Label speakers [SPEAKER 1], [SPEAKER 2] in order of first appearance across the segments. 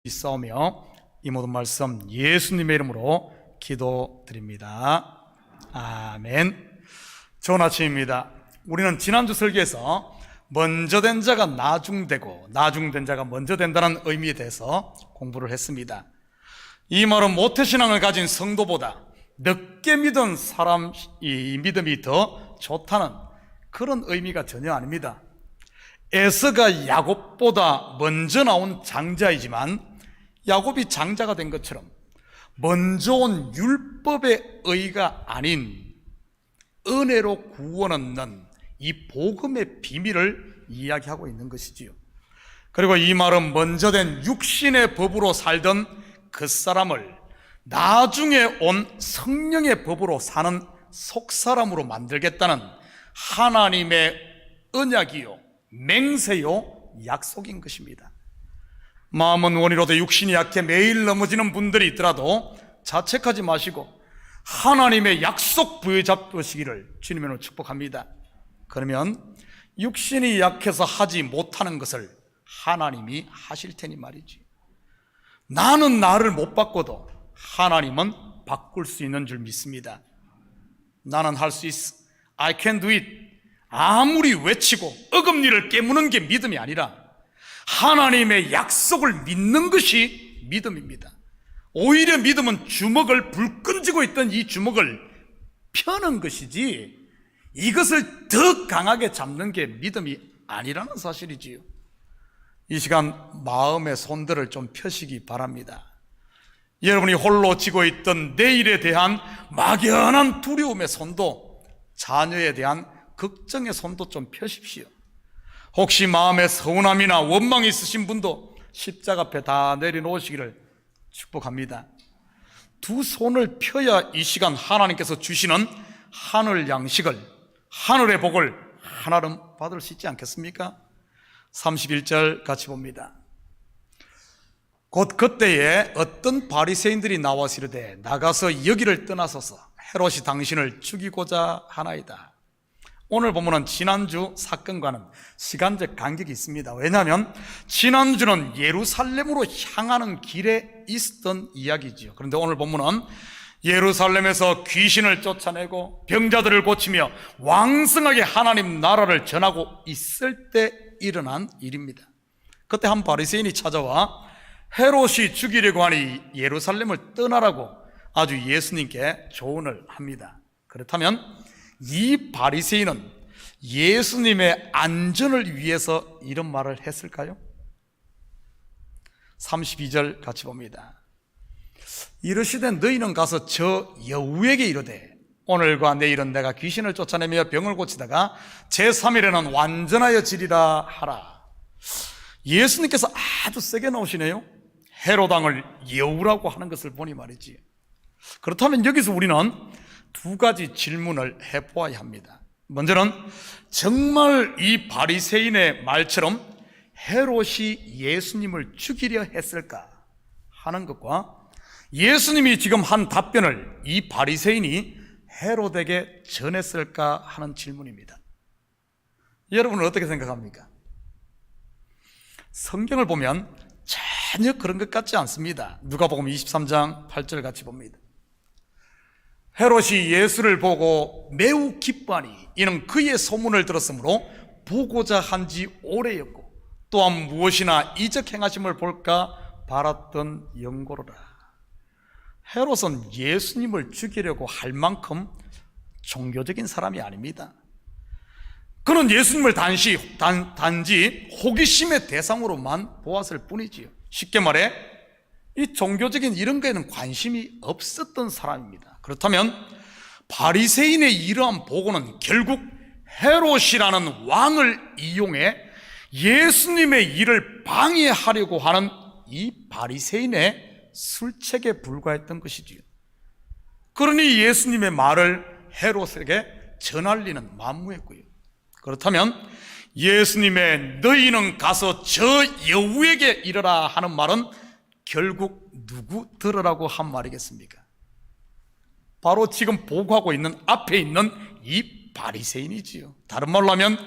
[SPEAKER 1] 있사오며 이 모든 말씀 예수님의 이름으로 기도드립니다. 아멘. 좋은 아침입니다. 우리는 지난주 설교에서 먼저 된 자가 나중되고 나중된 자가 먼저 된다는 의미에 대해서 공부를 했습니다. 이 말은 모태신앙을 가진 성도보다 늦게 믿은 사람이 믿음이 더 좋다는 그런 의미가 전혀 아닙니다. 에서가 야곱보다 먼저 나온 장자이지만 야곱이 장자가 된 것처럼 먼저 온 율법의 의가 아닌 은혜로 구원 얻는 이 복음의 비밀을 이야기하고 있는 것이지요. 그리고 이 말은 먼저 된 육신의 법으로 살던 그 사람을 나중에 온 성령의 법으로 사는 속사람으로 만들겠다는 하나님의 언약이요, 맹세요, 약속인 것입니다. 마음은 원이로도 육신이 약해 매일 넘어지는 분들이 있더라도 자책하지 마시고 하나님의 약속 부여잡으시기를 주님으로 축복합니다. 그러면 육신이 약해서 하지 못하는 것을 하나님이 하실 테니 말이지. 나는 나를 못 바꿔도 하나님은 바꿀 수 있는 줄 믿습니다. 나는 할 수 있어, I can do it, 아무리 외치고 어금니를 깨무는 게 믿음이 아니라 하나님의 약속을 믿는 것이 믿음입니다. 오히려 믿음은 주먹을 불 끈지고 있던 이 주먹을 펴는 것이지 이것을 더 강하게 잡는 게 믿음이 아니라는 사실이지요. 이 시간 마음의 손들을 좀 펴시기 바랍니다. 여러분이 홀로 쥐고 있던 내일에 대한 막연한 두려움의 손도, 자녀에 대한 걱정의 손도 좀 펴십시오. 혹시 마음에 서운함이나 원망이 있으신 분도 십자가 앞에 다 내려놓으시기를 축복합니다. 두 손을 펴야 이 시간 하나님께서 주시는 하늘 양식을, 하늘의 복을 하나름 받을 수 있지 않겠습니까? 31절 같이 봅니다. 곧 그때에 어떤 바리새인들이 나와서 이르되 나가서 여기를 떠나소서, 헤롯이 당신을 죽이고자 하나이다. 오늘 보면은 지난주 사건과는 시간적 간격이 있습니다. 왜냐하면 지난주는 예루살렘으로 향하는 길에 있었던 이야기지요. 그런데 오늘 보면은 예루살렘에서 귀신을 쫓아내고 병자들을 고치며 왕성하게 하나님 나라를 전하고 있을 때 일어난 일입니다. 그때 한 바리새인이 찾아와 헤롯이 죽이려고 하니 예루살렘을 떠나라고 아주 예수님께 조언을 합니다. 그렇다면 이 바리새인은 예수님의 안전을 위해서 이런 말을 했을까요? 32절 같이 봅니다. 이르시되 너희는 가서 저 여우에게 이르되 오늘과 내일은 내가 귀신을 쫓아내며 병을 고치다가 제3일에는 완전하여 지리라 하라. 예수님께서 아주 세게 나오시네요. 헤롯왕을 여우라고 하는 것을 보니 말이지. 그렇다면 여기서 우리는 두 가지 질문을 해보아야 합니다. 먼저는 정말 이 바리새인의 말처럼 헤롯이 예수님을 죽이려 했을까 하는 것과 예수님이 지금 한 답변을 이 바리새인이 헤롯에게 전했을까 하는 질문입니다. 여러분은 어떻게 생각합니까? 성경을 보면 전혀 그런 것 같지 않습니다. 누가복음 23장 8절 같이 봅니다. 헤롯이 예수를 보고 매우 기뻐하니 이는 그의 소문을 들었으므로 보고자 한지 오래였고 또한 무엇이나 이적 행하심을 볼까 바랐던 영고로라. 헤롯은 예수님을 죽이려고 할 만큼 종교적인 사람이 아닙니다. 그는 예수님을 단지 호기심의 대상으로만 보았을 뿐이지요. 쉽게 말해 이 종교적인 이런 거에는 관심이 없었던 사람입니다. 그렇다면 바리새인의 이러한 보고는 결국 헤롯이라는 왕을 이용해 예수님의 일을 방해하려고 하는 이 바리새인의 술책에 불과했던 것이지요. 그러니 예수님의 말을 헤롯에게 전할 리는 만무했고요. 그렇다면 예수님의 너희는 가서 저 여우에게 이르라 하는 말은 결국 누구 들으라고 한 말이겠습니까? 바로 지금 보고하고 있는 앞에 있는 이 바리새인이지요. 다른 말로 하면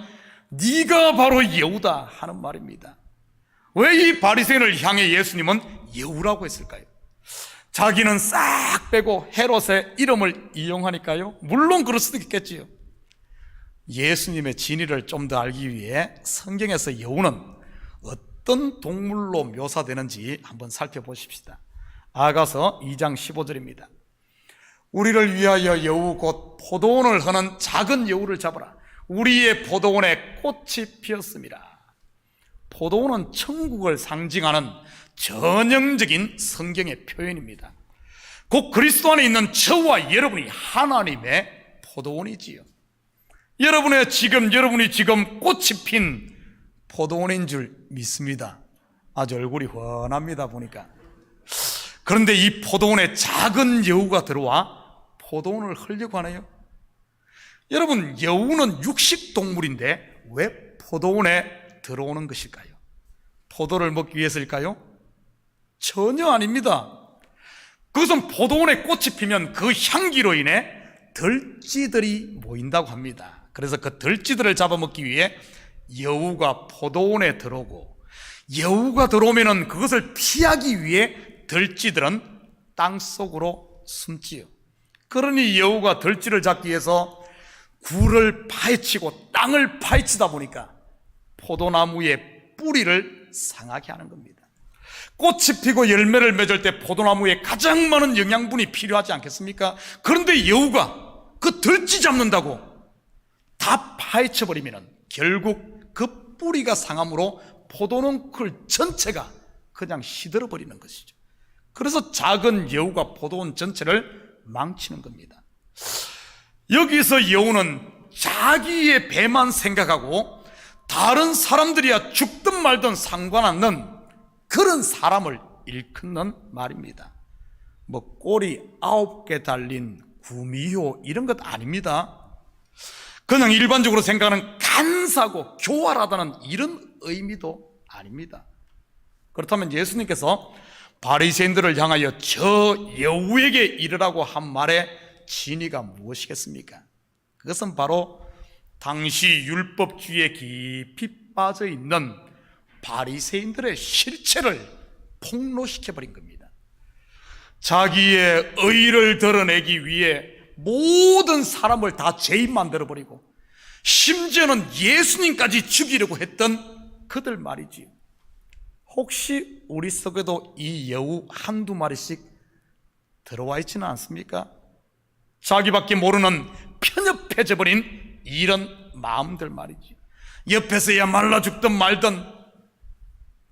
[SPEAKER 1] 네가 바로 여우다 하는 말입니다. 왜 이 바리새인을 향해 예수님은 여우라고 했을까요? 자기는 싹 빼고 헤롯의 이름을 이용하니까요? 물론 그럴 수도 있겠지요. 예수님의 진위를 좀 더 알기 위해 성경에서 여우는 어떤 동물로 묘사되는지 한번 살펴보십시다. 아가서 2장 15절입니다. 우리를 위하여 여우 곧 포도원을 허는 작은 여우를 잡으라. 우리의 포도원에 꽃이 피었습니다. 포도원은 천국을 상징하는 전형적인 성경의 표현입니다. 곧 그리스도 안에 있는 저와 여러분이 하나님의 포도원이지요. 여러분이 지금 꽃이 핀 포도원인 줄 믿습니다. 아주 얼굴이 훤합니다 보니까. 그런데 이 포도원에 작은 여우가 들어와 포도원을 헐려고 하네요. 여러분, 여우는 육식동물인데 왜 포도원에 들어오는 것일까요? 포도를 먹기 위해서일까요? 전혀 아닙니다. 그것은 포도원에 꽃이 피면 그 향기로 인해 들쥐들이 모인다고 합니다. 그래서 그 들쥐들을 잡아먹기 위해 여우가 포도원에 들어오고, 여우가 들어오면 그것을 피하기 위해 들쥐들은 땅속으로 숨지요. 그러니 여우가 들쥐를 잡기 위해서 굴을 파헤치고 땅을 파헤치다 보니까 포도나무의 뿌리를 상하게 하는 겁니다. 꽃이 피고 열매를 맺을 때 포도나무에 가장 많은 영양분이 필요하지 않겠습니까? 그런데 여우가 그 들쥐 잡는다고 다 파헤쳐버리면 결국 그 뿌리가 상함으로 포도농쿨 전체가 그냥 시들어버리는 것이죠. 그래서 작은 여우가 포도원 전체를 망치는 겁니다. 여기서 여우는 자기의 배만 생각하고 다른 사람들이야 죽든 말든 상관없는 그런 사람을 일컫는 말입니다. 뭐 꼬리 9개 달린 구미호 이런 것 아닙니다. 그냥 일반적으로 생각하는 간사고 교활하다는 이런 의미도 아닙니다. 그렇다면 예수님께서 바리새인들을 향하여 저 여우에게 이르라고 한 말의 진의가 무엇이겠습니까? 그것은 바로 당시 율법주의에 깊이 빠져 있는 바리새인들의 실체를 폭로시켜버린 겁니다. 자기의 의를 드러내기 위해 모든 사람을 다 죄인 만들어버리고 심지어는 예수님까지 죽이려고 했던 그들 말이지요. 혹시 우리 속에도 이 여우 한두 마리씩 들어와 있지는 않습니까? 자기밖에 모르는 편협해져버린 이런 마음들 말이지. 옆에서야 말라 죽든 말든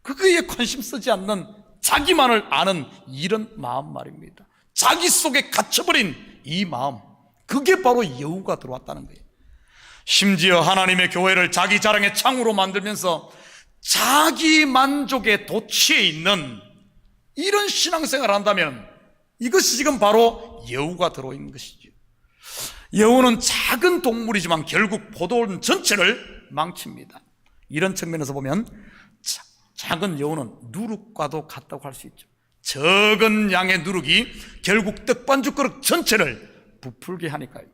[SPEAKER 1] 그거에 관심 쓰지 않는 자기만을 아는 이런 마음 말입니다. 자기 속에 갇혀버린 이 마음, 그게 바로 여우가 들어왔다는 거예요. 심지어 하나님의 교회를 자기 자랑의 창으로 만들면서 자기 만족에 도취해 있는 이런 신앙생활을 한다면 이것이 지금 바로 여우가 들어있는 것이죠. 여우는 작은 동물이지만 결국 포도원 전체를 망칩니다. 이런 측면에서 보면 작은 여우는 누룩과도 같다고 할 수 있죠. 적은 양의 누룩이 결국 떡반죽 그릇 전체를 부풀게 하니까요.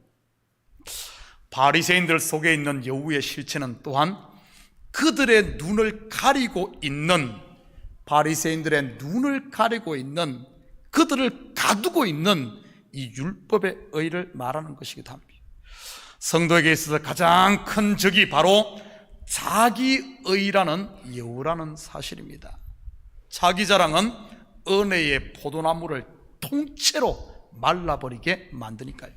[SPEAKER 1] 바리새인들 속에 있는 여우의 실체는 또한 그들의 눈을 가리고 있는, 바리새인들의 눈을 가리고 있는, 그들을 가두고 있는 이 율법의 의를 말하는 것이기도 합니다. 성도에게 있어서 가장 큰 적이 바로 자기의라는 여우라는 사실입니다. 자기 자랑은 은혜의 포도나무를 통째로 말라버리게 만드니까요.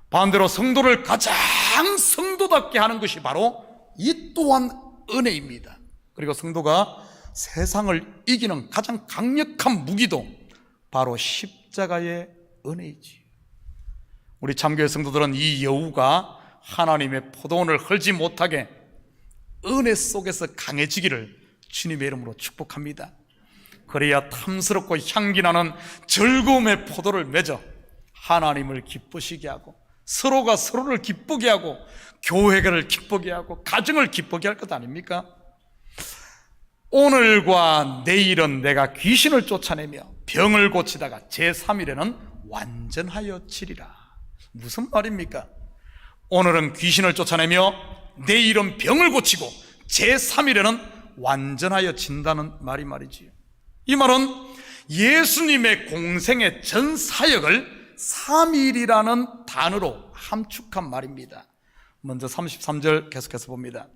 [SPEAKER 1] 반대로 성도를 가장 성도답게 하는 것이 바로 이 또한 은혜입니다. 그리고 성도가 세상을 이기는 가장 강력한 무기도 바로 십자가의 은혜이지. 우리 참교회 성도들은 이 여우가 하나님의 포도원을 헐지 못하게 은혜 속에서 강해지기를 주님의 이름으로 축복합니다. 그래야 탐스럽고 향기나는 즐거움의 포도를 맺어 하나님을 기쁘시게 하고 서로가 서로를 기쁘게 하고 교회를 기쁘게 하고 가정을 기쁘게 할 것 아닙니까? 오늘과 내일은 내가 귀신을 쫓아내며 병을 고치다가 제3일에는 완전하여 치리라. 무슨 말입니까? 오늘은 귀신을 쫓아내며 내일은 병을 고치고 제3일에는 완전하여 진다는 말이 말이지요. 이 말은 예수님의 공생의 전 사역을 삼일이라는 단어로 함축한 말입니다. 먼저 33절 계속해서 봅니다.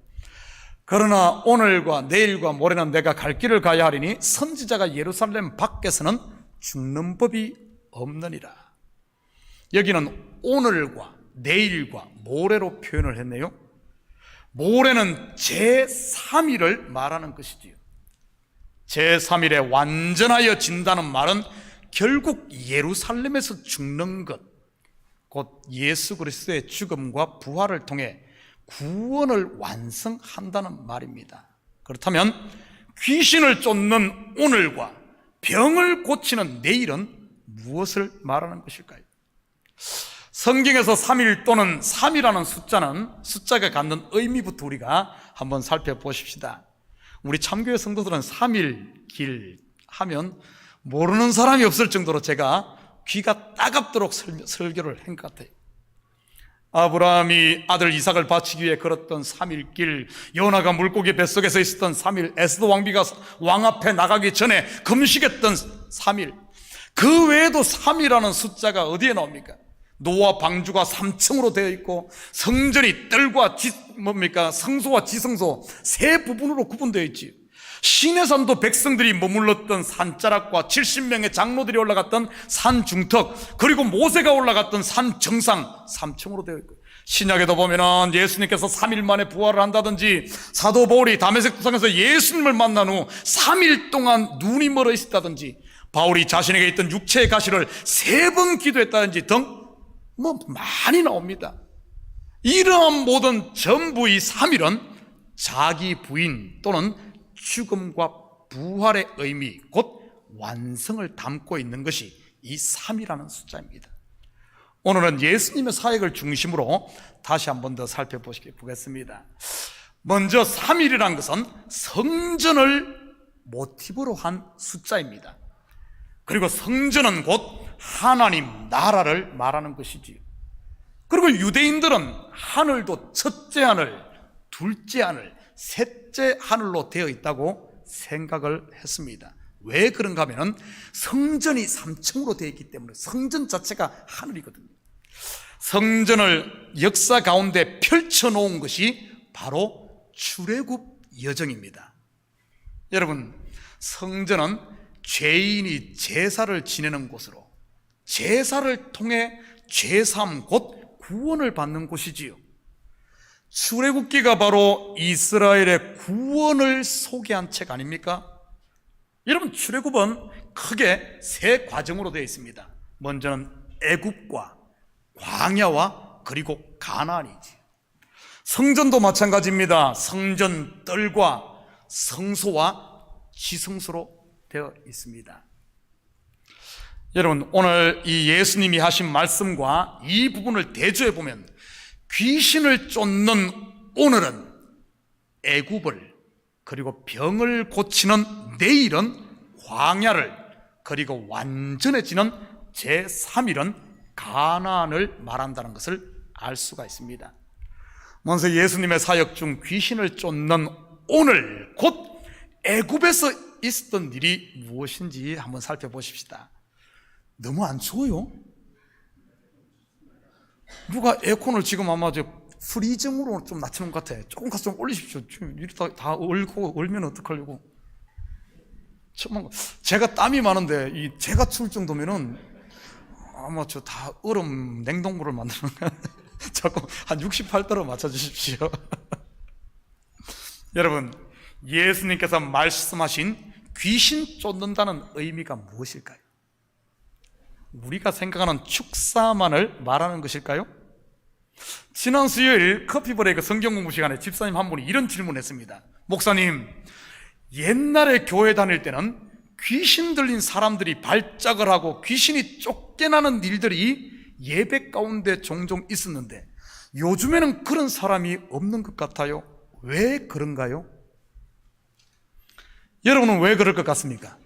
[SPEAKER 1] 그러나 오늘과 내일과 모레는 내가 갈 길을 가야 하리니 선지자가 예루살렘 밖에서는 죽는 법이 없느니라. 여기는 오늘과 내일과 모레로 표현을 했네요. 모레는 제3일을 말하는 것이지요. 제3일에 완전하여 진다는 말은 결국 예루살렘에서 죽는 것, 곧 예수 그리스도의 죽음과 부활을 통해 구원을 완성한다는 말입니다. 그렇다면 귀신을 쫓는 오늘과 병을 고치는 내일은 무엇을 말하는 것일까요? 성경에서 3일 또는 3이라는 숫자가 갖는 의미부터 우리가 한번 살펴보십시다. 우리 참교회 성도들은 3일 길 하면 모르는 사람이 없을 정도로 제가 귀가 따갑도록 설교를 한 것 같아요. 아브라함이 아들 이삭을 바치기 위해 걸었던 3일 길, 요나가 물고기 뱃속에서 있었던 3일, 에스더 왕비가 왕 앞에 나가기 전에 금식했던 3일, 그 외에도 3이라는 숫자가 어디에 나옵니까? 노아 방주가 3층으로 되어 있고 성전이 뜰과 성소와 지성소 세 부분으로 구분되어 있지요. 시내산도 백성들이 머물렀던 산자락과 70명의 장로들이 올라갔던 산 중턱, 그리고 모세가 올라갔던 산 정상 3층으로 되어 있고, 신약에도 보면은 예수님께서 3일 만에 부활을 한다든지, 사도 바울이 다메섹 도상에서 예수님을 만난 후 3일 동안 눈이 멀어 있었다든지, 바울이 자신에게 있던 육체의 가시를 3번 기도했다든지 등 많이 나옵니다. 이러한 모든 전부의 3일은 자기 부인 또는 죽음과 부활의 의미, 곧 완성을 담고 있는 것이 이 3이라는 숫자입니다. 오늘은 예수님의 사역을 중심으로 다시 한 번 더 살펴보겠습니다. 먼저 3일이라는 것은 성전을 모티브로 한 숫자입니다. 그리고 성전은 곧 하나님 나라를 말하는 것이지요. 그리고 유대인들은 하늘도 첫째 하늘, 둘째 하늘, 셋째 하늘로 되어 있다고 생각을 했습니다. 왜 그런가 하면 성전이 3층으로 되어 있기 때문에 성전 자체가 하늘이거든요. 성전을 역사 가운데 펼쳐놓은 것이 바로 출애굽 여정입니다. 여러분, 성전은 죄인이 제사를 지내는 곳으로, 제사를 통해 죄사함 곧 구원을 받는 곳이지요. 출애굽기가 바로 이스라엘의 구원을 소개한 책 아닙니까? 여러분, 출애굽은 크게 세 과정으로 되어 있습니다. 먼저는 애굽과 광야와 그리고 가나안이지. 성전도 마찬가지입니다. 성전 뜰과 성소와 지성소로 되어 있습니다. 여러분, 오늘 이 예수님이 하신 말씀과 이 부분을 대조해 보면 귀신을 쫓는 오늘은 애굽을, 그리고 병을 고치는 내일은 광야를, 그리고 완전해지는 제3일은 가나안을 말한다는 것을 알 수가 있습니다. 먼저 예수님의 사역 중 귀신을 쫓는 오늘, 곧 애굽에서 있었던 일이 무엇인지 한번 살펴보십시다. 너무 안 추워요? 누가 에어컨을 지금 아마 프리즘으로 좀 낮추는 것 같아. 조금 가서 좀 올리십시오. 지금 이러다 다 얼면 어떡하려고. 제가 땀이 많은데 제가 추울 정도면은 아마 저 다 얼음 냉동물을 만드는 거야. 자꾸 한 68도로 맞춰주십시오. 여러분, 예수님께서 말씀하신 귀신 쫓는다는 의미가 무엇일까요? 우리가 생각하는 축사만을 말하는 것일까요? 지난 수요일 커피 브레이크 성경 공부 시간에 집사님 한 분이 이런 질문을 했습니다. 목사님, 옛날에 교회 다닐 때는 귀신 들린 사람들이 발작을 하고 귀신이 쫓겨나는 일들이 예배 가운데 종종 있었는데 요즘에는 그런 사람이 없는 것 같아요. 왜 그런가요? 여러분은 왜 그럴 것 같습니까?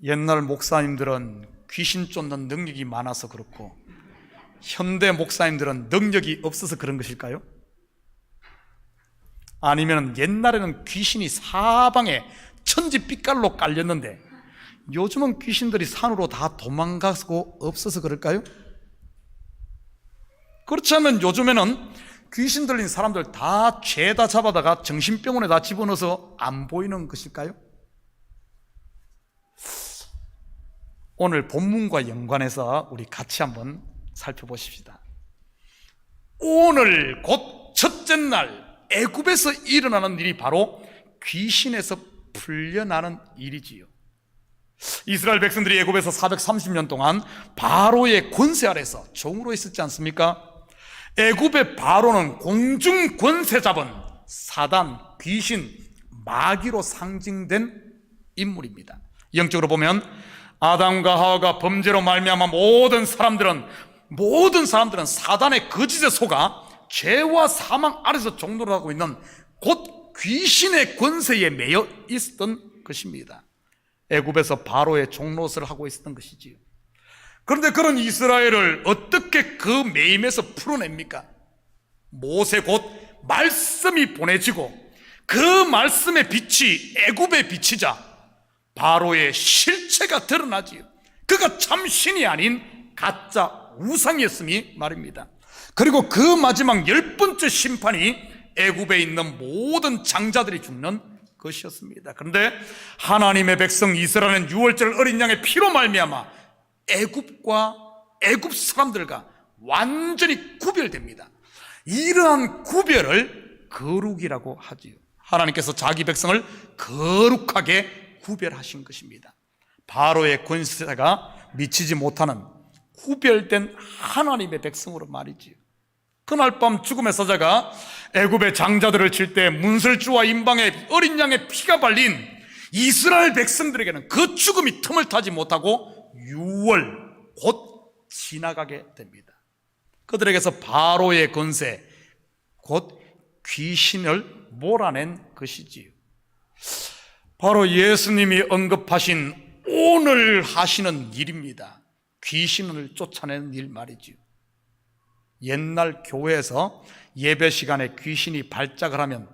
[SPEAKER 1] 옛날 목사님들은 귀신 쫓는 능력이 많아서 그렇고 현대 목사님들은 능력이 없어서 그런 것일까요? 아니면 옛날에는 귀신이 사방에 천지빛깔로 깔렸는데 요즘은 귀신들이 산으로 다 도망가고 없어서 그럴까요? 그렇지 않으면 요즘에는 귀신 들린 사람들 다 죄다 잡아다가 정신병원에 다 집어넣어서 안 보이는 것일까요? 오늘 본문과 연관해서 우리 같이 한번 살펴보십시다. 오늘 곧 첫째 날 애굽에서 일어나는 일이 바로 귀신에서 풀려나는 일이지요. 이스라엘 백성들이 애굽에서 430년 동안 바로의 권세 아래서 종으로 있었지 않습니까? 애굽의 바로는 공중 권세 잡은 사단, 귀신, 마귀로 상징된 인물입니다. 영적으로 보면 아담과 하와가 범죄로 말미암아 모든 사람들은 사단의 거짓에 속아 죄와 사망 아래서 종노를 하고 있는 곧 귀신의 권세에 매여 있었던 것입니다. 애굽에서 바로의 종노릇을 하고 있었던 것이지요. 그런데 그런 이스라엘을 어떻게 그 매임에서 풀어냅니까? 모세 곧 말씀이 보내지고 그 말씀의 빛이 애굽에 비치자 바로의 실체가 드러나지요. 그가 참 신이 아닌 가짜 우상이었음이 말입니다. 그리고 그 마지막 10번째 심판이 애굽에 있는 모든 장자들이 죽는 것이었습니다. 그런데 하나님의 백성 이스라엘은 유월절 어린 양의 피로 말미암아 애굽 사람들과 완전히 구별됩니다. 이러한 구별을 거룩이라고 하지요. 하나님께서 자기 백성을 거룩하게 구별하신 것입니다. 바로의 권세가 미치지 못하는 구별된 하나님의 백성으로 말이지요. 그날 밤 죽음의 사자가 애굽의 장자들을 칠 때 문설주와 임방에 어린 양의 피가 발린 이스라엘 백성들에게는 그 죽음이 틈을 타지 못하고 6월 곧 지나가게 됩니다. 그들에게서 바로의 권세 곧 귀신을 몰아낸 것이지요. 바로 예수님이 언급하신 오늘 하시는 일입니다. 귀신을 쫓아내는 일 말이지요. 옛날 교회에서 예배 시간에 귀신이 발작을 하면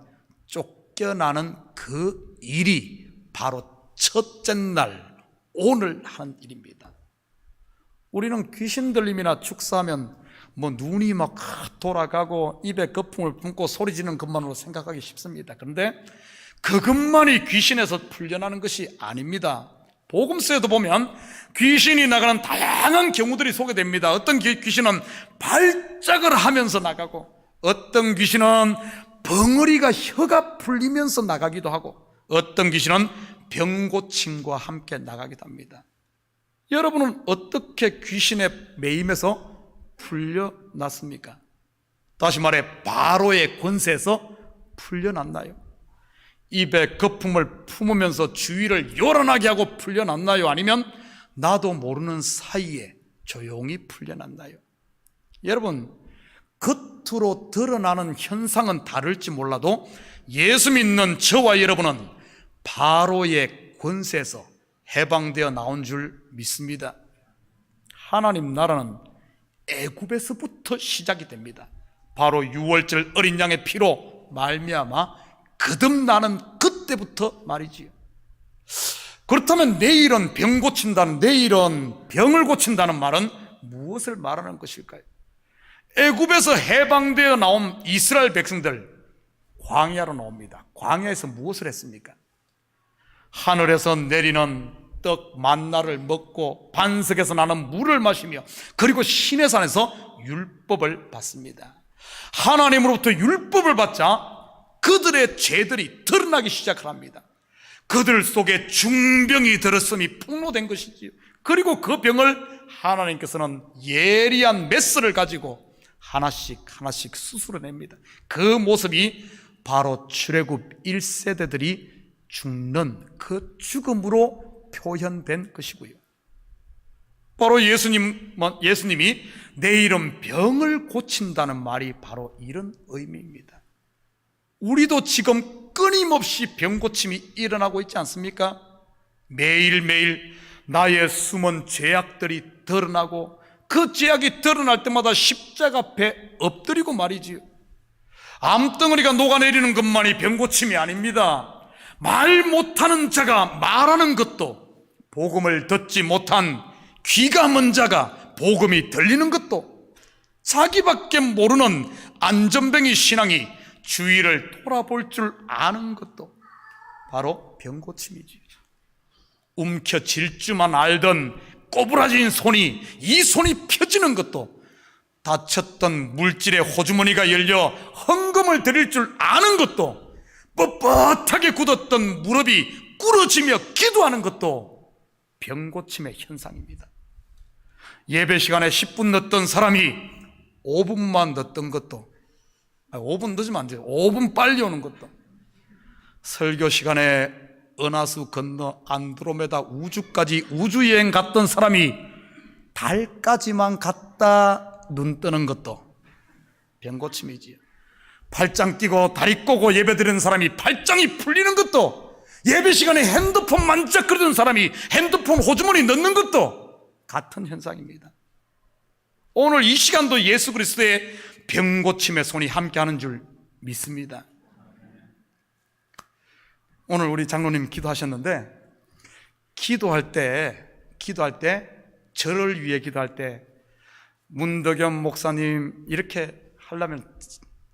[SPEAKER 1] 쫓겨나는 그 일이 바로 첫째 날 오늘 하는 일입니다. 우리는 귀신 들림이나 축사하면 눈이 막 돌아가고 입에 거품을 품고 소리 지르는 것만으로 생각하기 쉽습니다. 그런데 그것만이 귀신에서 풀려나는 것이 아닙니다. 복음서에도 보면 귀신이 나가는 다양한 경우들이 소개됩니다. 어떤 귀신은 발작을 하면서 나가고 어떤 귀신은 벙어리가 혀가 풀리면서 나가기도 하고 어떤 귀신은 병고침과 함께 나가기도 합니다. 여러분은 어떻게 귀신의 매임에서 풀려났습니까? 다시 말해 바로의 권세에서 풀려났나요? 입에 거품을 품으면서 주위를 요란하게 하고 풀려났나요? 아니면 나도 모르는 사이에 조용히 풀려났나요? 여러분, 겉으로 드러나는 현상은 다를지 몰라도 예수 믿는 저와 여러분은 바로의 권세에서 해방되어 나온 줄 믿습니다. 하나님 나라는 애굽에서부터 시작이 됩니다. 바로 유월절 어린 양의 피로 말미암아 거듭나는 그때부터 말이지요. 그렇다면 내일은 병 고친다는, 내일은 병을 고친다는 말은 무엇을 말하는 것일까요? 애굽에서 해방되어 나온 이스라엘 백성들 광야로 나옵니다. 광야에서 무엇을 했습니까? 하늘에서 내리는 떡 만나를 먹고 반석에서 나는 물을 마시며 그리고 시내산에서 율법을 받습니다. 하나님으로부터 율법을 받자 그들의 죄들이 드러나기 시작합니다. 그들 속에 중병이 들었음이 폭로된 것이지요. 그리고 그 병을 하나님께서는 예리한 메스를 가지고 하나씩 수술해냅니다. 그 모습이 바로 출애굽 1세대들이 죽는 그 죽음으로 표현된 것이고요. 바로 예수님이 내일은 병을 고친다는 말이 바로 이런 의미입니다. 우리도 지금 끊임없이 병 고침이 일어나고 있지 않습니까? 매일매일 나의 숨은 죄악들이 드러나고 그 죄악이 드러날 때마다 십자가 앞에 엎드리고 말이지요. 암덩어리가 녹아내리는 것만이 병고침이 아닙니다. 말 못하는 자가 말하는 것도, 복음을 듣지 못한 귀가 먼 자가 복음이 들리는 것도, 자기밖에 모르는 안전뱅이 신앙이 주위를 돌아볼 줄 아는 것도 바로 병고침이지. 움켜쥘 줄만 알던 꼬부라진 손이, 이 손이 펴지는 것도, 다쳤던 물질의 호주머니가 열려 헌금을 드릴 줄 아는 것도, 뻣뻣하게 굳었던 무릎이 꿇어지며 기도하는 것도 병고침의 현상입니다. 예배 시간에 10분 늦던 사람이 5분만 늦던 것도, 5분 늦으면 안 돼요. 5분 빨리 오는 것도, 설교 시간에 은하수 건너 안드로메다 우주까지 우주여행 갔던 사람이 달까지만 갔다 눈 뜨는 것도 병고침이지요. 팔짱 끼고 다리 꼬고 예배 드리는 사람이 팔짱이 풀리는 것도, 예배 시간에 핸드폰 만지작거리는 사람이 핸드폰 호주머니 넣는 것도 같은 현상입니다. 오늘 이 시간도 예수 그리스도의 병고침의 손이 함께하는 줄 믿습니다. 오늘 우리 장로님 기도하셨는데, 기도할 때 저를 위해 기도할 때 문덕염 목사님 이렇게 하려면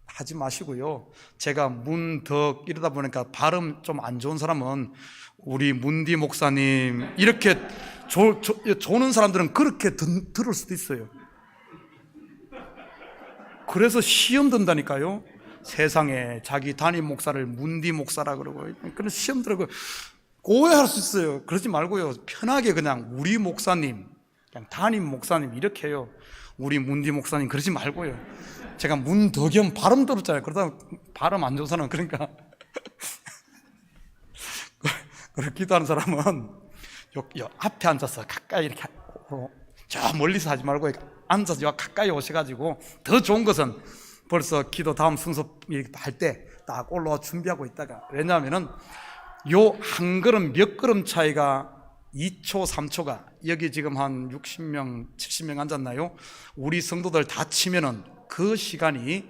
[SPEAKER 1] 하지 마시고요. 제가 문덕 이러다 보니까 발음 좀 안 좋은 사람은 우리 문디 목사님 이렇게 조는 사람들은 그렇게 들을 수도 있어요. 그래서 시험 든다니까요. 세상에 자기 담임 목사를 문디 목사라 그러고, 그런 시험 들고 오해할 수 있어요. 그러지 말고요. 편하게 그냥 우리 목사님, 그냥 담임 목사님 이렇게 해요. 우리 문디 목사님 그러지 말고요. 제가 문덕염 발음 들었잖아요. 그러다 발음 안 좋은 사람은, 그러니까 그렇게 기도하는 사람은 요 앞에 앉아서 가까이 이렇게, 저 멀리서 하지 말고 앉아서 요 가까이 오셔가지고, 더 좋은 것은 벌써 기도 다음 순서 할 때 딱 올라와 준비하고 있다가, 왜냐하면은 요 한 걸음 몇 걸음 차이가 2초 3초가, 여기 지금 한 60명 70명 앉았나요? 우리 성도들 다 치면은 그 시간이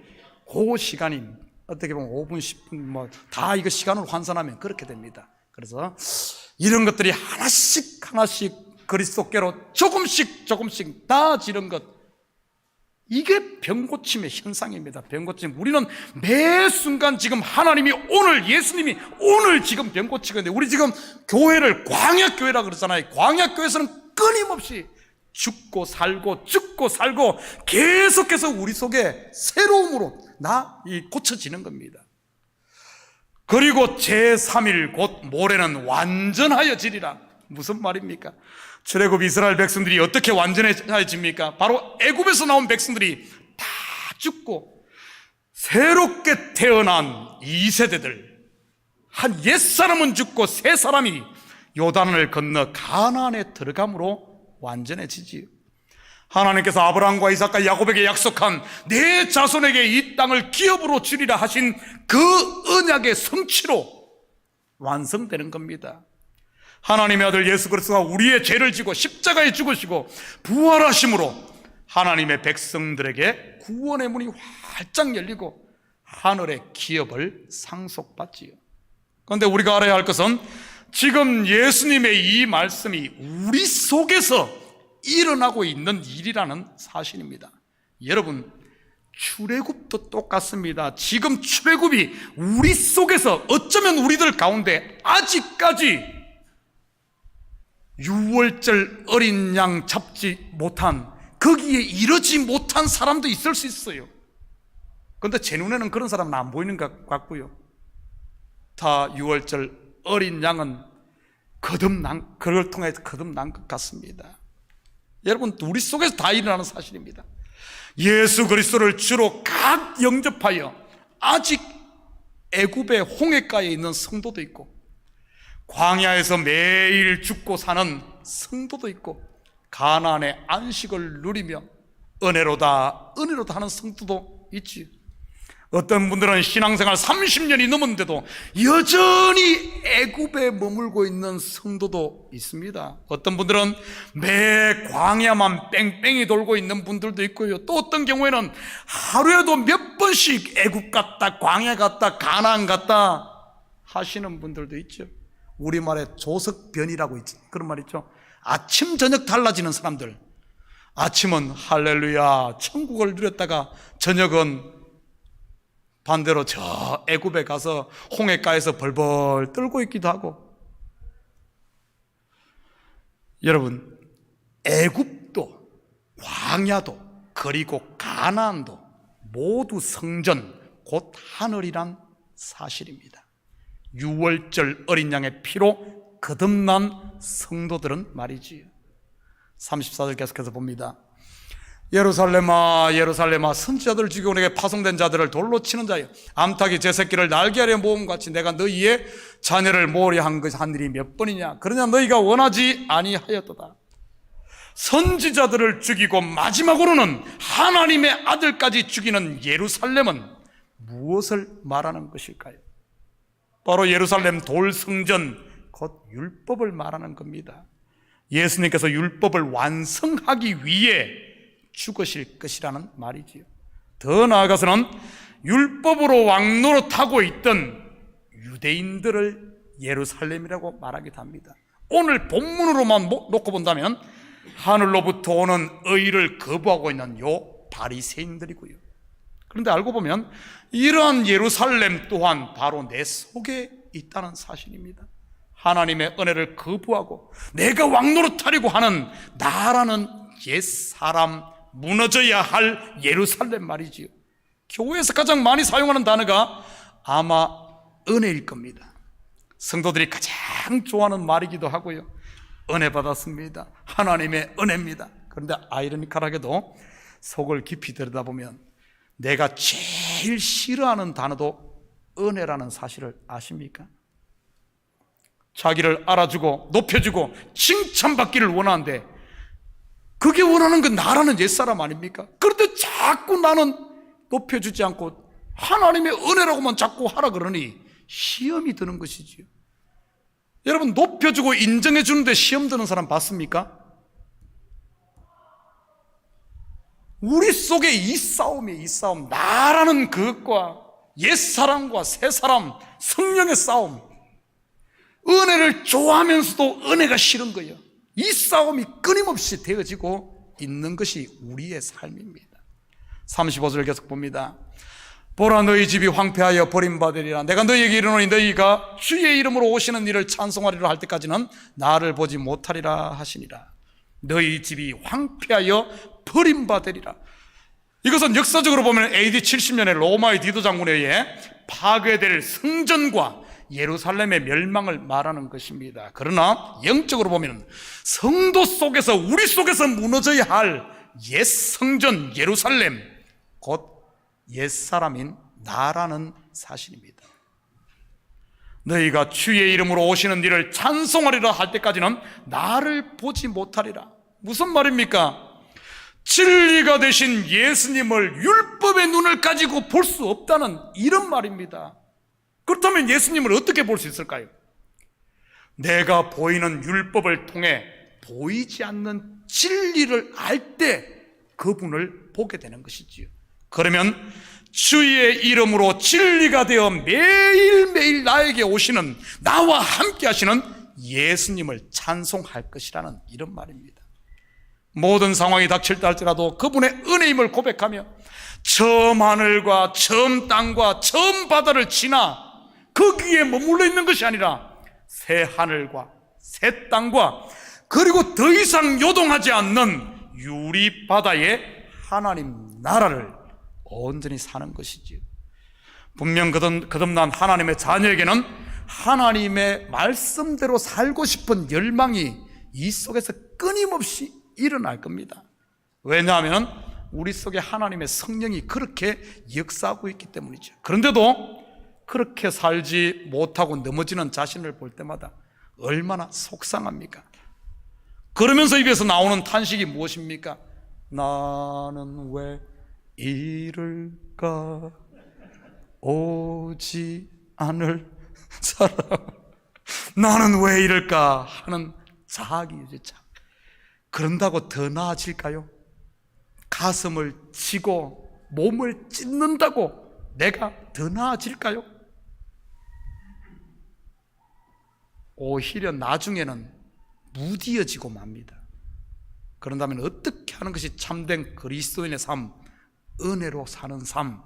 [SPEAKER 1] 어떻게 보면 5분 10분 뭐 다 이거 시간으로 환산하면 그렇게 됩니다. 그래서 이런 것들이 하나씩 그리스도께로 조금씩 나아지는 것, 이게 병고침의 현상입니다. 병고침. 우리는 매 순간 지금 하나님이 오늘, 예수님이 오늘 지금 병고치는데, 우리 지금 교회를 광야교회라고 그러잖아요. 광야교회에서는 끊임없이 죽고 살고 계속해서 우리 속에 새로움으로 고쳐지는 겁니다. 그리고 제3일 곧 모레는 완전하여지리라. 무슨 말입니까? 출애굽 이스라엘 백성들이 어떻게 완전해집니까? 바로 애굽에서 나온 백성들이 다 죽고 새롭게 태어난 2세대들, 한 옛사람은 죽고 새 사람이 요단을 건너 가나안에 들어감으로 완전해지지요. 하나님께서 아브라함과 이삭과 야곱에게 약속한 내 자손에게 이 땅을 기업으로 주리라 하신 그 언약의 성취로 완성되는 겁니다. 하나님의 아들 예수 그리스도가 우리의 죄를 지고 십자가에 죽으시고 부활하심으로 하나님의 백성들에게 구원의 문이 활짝 열리고 하늘의 기업을 상속받지요. 그런데 우리가 알아야 할 것은 지금 예수님의 이 말씀이 우리 속에서 일어나고 있는 일이라는 사실입니다. 여러분, 출애굽도 똑같습니다. 지금 출애굽이 우리 속에서, 어쩌면 우리들 가운데 아직까지 6월절 어린 양 잡지 못한, 거기에 이르지 못한 사람도 있을 수 있어요. 그런데 제 눈에는 그런 사람은 안 보이는 것 같고요. 다 6월절 어린 양은 그걸 통해 거듭난 것 같습니다. 여러분, 우리 속에서 다 일어나는 사실입니다. 예수 그리스도를 주로 각 영접하여 아직 애굽의 홍해가에 있는 성도도 있고, 광야에서 매일 죽고 사는 성도도 있고, 가나안의 안식을 누리며 은혜로다 하는 성도도 있지. 어떤 분들은 신앙생활 30년이 넘었는데도 여전히 애굽에 머물고 있는 성도도 있습니다. 어떤 분들은 매 광야만 뺑뺑이 돌고 있는 분들도 있고요. 또 어떤 경우에는 하루에도 몇 번씩 애굽 갔다 광야 갔다 가나안 갔다 하시는 분들도 있죠. 우리말에 조석변이라고 있죠. 그런 말 있죠. 아침 저녁 달라지는 사람들. 아침은 할렐루야 천국을 누렸다가 저녁은 반대로 저 애굽에 가서 홍해가에서 벌벌 떨고 있기도 하고. 여러분, 애굽도 광야도 그리고 가나안도 모두 성전 곧 하늘이란 사실입니다. 유월절 어린 양의 피로 거듭난 성도들은 말이지요. 34절 계속해서 봅니다. 예루살렘아 예루살렘아 선지자들을 죽이고 내게 파송된 자들을 돌로 치는 자여, 암탉이 제 새끼를 날개 아래 모음같이 내가 너희의 자녀를 모으려 한 일이 몇 번이냐. 그러냐 너희가 원하지 아니하였도다. 선지자들을 죽이고 마지막으로는 하나님의 아들까지 죽이는 예루살렘은 무엇을 말하는 것일까요? 바로 예루살렘 돌성전 곧 율법을 말하는 겁니다. 예수님께서 율법을 완성하기 위해 죽으실 것이라는 말이지요. 더 나아가서는 율법으로 왕노릇하고 있던 유대인들을 예루살렘이라고 말하기도 합니다. 오늘 본문으로만 놓고 본다면 하늘로부터 오는 의를 거부하고 있는 요 바리새인들이고요. 그런데 알고 보면 이러한 예루살렘 또한 바로 내 속에 있다는 사실입니다. 하나님의 은혜를 거부하고 내가 왕노릇하려고 하는 나라는 옛사람, 무너져야 할 예루살렘 말이지요. 교회에서 가장 많이 사용하는 단어가 아마 은혜일 겁니다. 성도들이 가장 좋아하는 말이기도 하고요. 은혜 받았습니다. 하나님의 은혜입니다. 그런데 아이러니컬하게도 속을 깊이 들여다보면 내가 제일 싫어하는 단어도 은혜라는 사실을 아십니까? 자기를 알아주고 높여주고 칭찬받기를 원하는데 그게 원하는 건 나라는 옛사람 아닙니까? 그런데 자꾸 나는 높여주지 않고 하나님의 은혜라고만 자꾸 하라 그러니 시험이 드는 것이지요. 여러분, 높여주고 인정해 주는데 시험 드는 사람 봤습니까? 우리 속에 이 싸움이에요. 이 싸움. 나라는 그것과 옛사람과 새사람, 성령의 싸움. 은혜를 좋아하면서도 은혜가 싫은 거예요. 이 싸움이 끊임없이 되어지고 있는 것이 우리의 삶입니다. 35절 계속 봅니다. 보라 너희 집이 황폐하여 버림받으리라. 내가 너희에게 이르노니 너희가 주의 이름으로 오시는 이를 찬송하리라 할 때까지는 나를 보지 못하리라 하시니라. 너희 집이 황폐하여 버림받으리라. 이것은 역사적으로 보면 AD 70년에 로마의 디도 장군에 의해 파괴될 성전과 예루살렘의 멸망을 말하는 것입니다. 그러나 영적으로 보면 성도 속에서, 우리 속에서 무너져야 할 옛 성전 예루살렘, 곧 옛사람인 나라는 사실입니다. 너희가 주의 이름으로 오시는 이를 찬송하리라 할 때까지는 나를 보지 못하리라. 무슨 말입니까? 진리가 되신 예수님을 율법의 눈을 가지고 볼 수 없다는 이런 말입니다. 그렇다면 예수님을 어떻게 볼 수 있을까요? 내가 보이는 율법을 통해 보이지 않는 진리를 알 때 그분을 보게 되는 것이지요. 그러면 주의 이름으로 진리가 되어 매일매일 나에게 오시는, 나와 함께 하시는 예수님을 찬송할 것이라는 이런 말입니다. 모든 상황이 닥칠 때 할지라도 그분의 은혜임을 고백하며 처음 하늘과 처음 땅과 처음 바다를 지나 거기에 머물러 있는 것이 아니라 새 하늘과 새 땅과 그리고 더 이상 요동하지 않는 유리 바다의 하나님 나라를 온전히 사는 것이지요. 분명 거듭난 하나님의 자녀에게는 하나님의 말씀대로 살고 싶은 열망이 이 속에서 끊임없이 일어날 겁니다. 왜냐하면 우리 속에 하나님의 성령이 그렇게 역사하고 있기 때문이죠. 그런데도 그렇게 살지 못하고 넘어지는 자신을 볼 때마다 얼마나 속상합니까? 그러면서 입에서 나오는 탄식이 무엇입니까? 나는 왜 이럴까? 오지 않을 사람. 나는 왜 이럴까 하는 자학이죠. 그런다고 더 나아질까요? 가슴을 치고 몸을 찢는다고 내가 더 나아질까요? 오히려 나중에는 무디어지고 맙니다. 그런다면 어떻게 하는 것이 참된 그리스도인의 삶, 은혜로 사는 삶,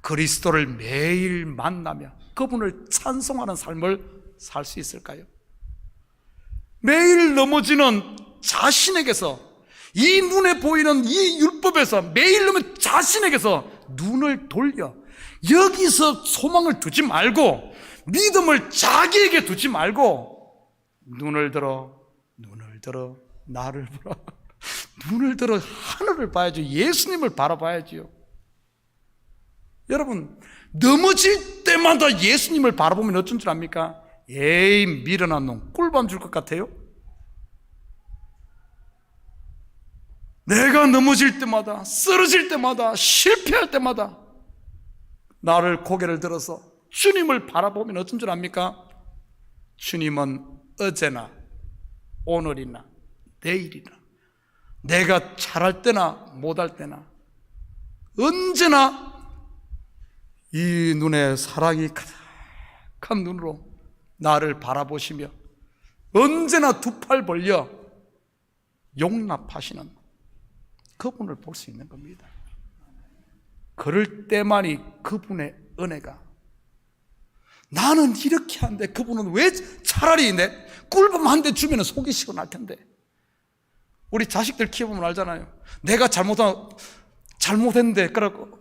[SPEAKER 1] 그리스도를 매일 만나며 그분을 찬송하는 삶을 살 수 있을까요? 매일 넘어지는 자신에게서, 이 눈에 보이는 이 율법에서 매일 넘어지는 자신에게서 눈을 돌려 여기서 소망을 두지 말고 믿음을 자기에게 두지 말고 눈을 들어 나를 보라. 눈을 들어 하늘을 봐야죠. 예수님을 바라봐야지요. 여러분, 넘어질 때마다 예수님을 바라보면 어쩐 줄 압니까? 에이, 미련한 놈, 꿀밤 줄 것 같아요? 내가 넘어질 때마다, 쓰러질 때마다, 실패할 때마다 나를 고개를 들어서 주님을 바라보면 어쩐 줄 압니까? 주님은 어제나 오늘이나 내일이나 내가 잘할 때나 못할 때나 언제나 이 눈에 사랑이 가득한 눈으로 나를 바라보시며 언제나 두 팔 벌려 용납하시는 그분을 볼 수 있는 겁니다. 그럴 때만이 그분의 은혜가, 나는 이렇게 하는데 그분은 왜 차라리 내 꿀밤 한 대 주면 속이 시원할 텐데. 우리 자식들 키워보면 알잖아요. 내가 잘못했는데 그러고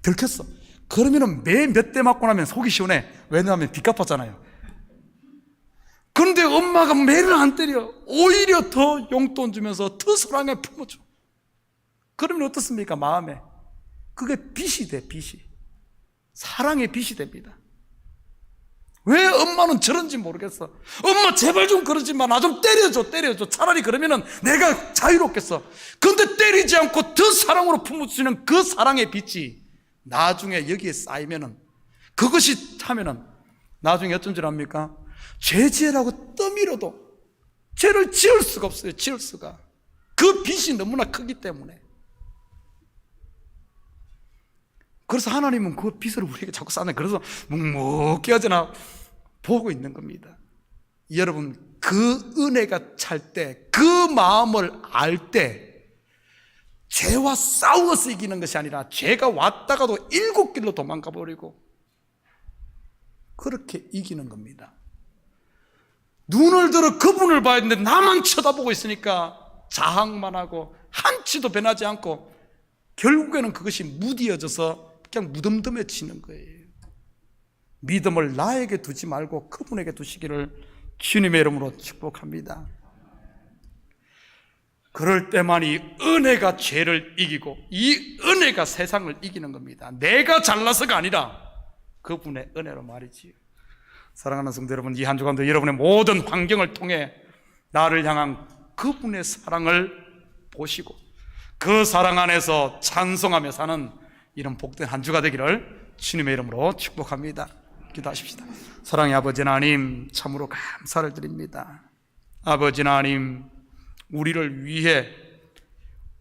[SPEAKER 1] 들켰어. 그러면은 매 몇 대 맞고 나면 속이 시원해. 왜냐하면 빚 갚았잖아요. 그런데 엄마가 매를 안 때려. 오히려 더 용돈 주면서 더 사랑에 품어줘. 그러면 어떻습니까? 마음에 그게 빚이 돼. 빚이, 사랑의 빚이 됩니다. 왜 엄마는 저런지 모르겠어. 엄마 제발 좀 그러지 마. 나 좀 때려줘. 차라리 그러면은 내가 자유롭겠어. 그런데 때리지 않고 더 사랑으로 품어주시는 그 사랑의 빚이 나중에 여기에 쌓이면은, 그것이 하면은 나중에 어쩐 줄 압니까? 죄지으라고 떠밀어도 죄를 지을 수가 없어요. 지을 수가. 그 빚이 너무나 크기 때문에. 그래서 하나님은 그 빚을 우리에게 자꾸 쌓네. 그래서 묵묵히 하잖아 보고 있는 겁니다. 여러분, 그 은혜가 찰 때, 그 마음을 알 때, 죄와 싸워서 이기는 것이 아니라 죄가 왔다가도 7길로 도망가 버리고 그렇게 이기는 겁니다. 눈을 들어 그분을 봐야 되는데 나만 쳐다보고 있으니까 자학만 하고 한치도 변하지 않고 결국에는 그것이 무디어져서 그냥 무덤덤해지는 거예요. 믿음을 나에게 두지 말고 그분에게 두시기를 주님의 이름으로 축복합니다. 그럴 때만이 은혜가 죄를 이기고 이 은혜가 세상을 이기는 겁니다. 내가 잘나서가 아니라 그분의 은혜로 말이지요. 사랑하는 성도 여러분, 이 한 주간도 여러분의 모든 환경을 통해 나를 향한 그분의 사랑을 보시고 그 사랑 안에서 찬송하며 사는 이런 복된 한 주가 되기를 주님의 이름으로 축복합니다. 기도하십시다. 사랑의 아버지 하나님, 참으로 감사를 드립니다. 아버지 하나님, 우리를 위해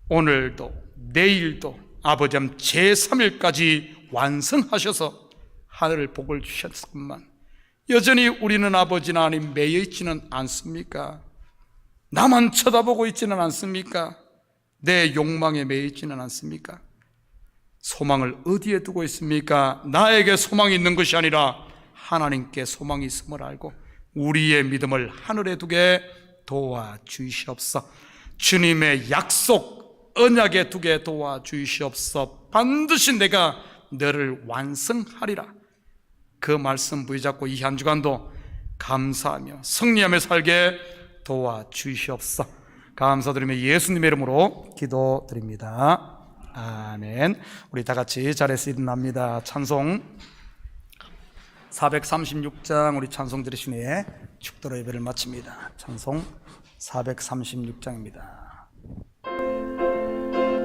[SPEAKER 1] 오늘도 내일도 아버지 제3일까지 완성하셔서 하늘 복을 주셨건만 여전히 우리는 아버지 하나님 매여 있지는 않습니까? 나만 쳐다보고 있지는 않습니까? 내 욕망에 매여 있지는 않습니까? 소망을 어디에 두고 있습니까? 나에게 소망이 있는 것이 아니라 하나님께 소망이 있음을 알고 우리의 믿음을 하늘에 두게 도와주시옵소서. 주님의 약속 언약에 두게 도와주시옵소서. 반드시 내가 너를 완성하리라. 그 말씀 부여잡고 이 한 주간도 감사하며 승리하며 살게 도와주시옵소서. 감사드리며 예수님의 이름으로 기도드립니다. 아멘. 우리 다 같이 자리에서 일어납니다. 찬송 436장 우리 찬송 들으신 후에 축도로 예배를 마칩니다. 찬송 436장입니다.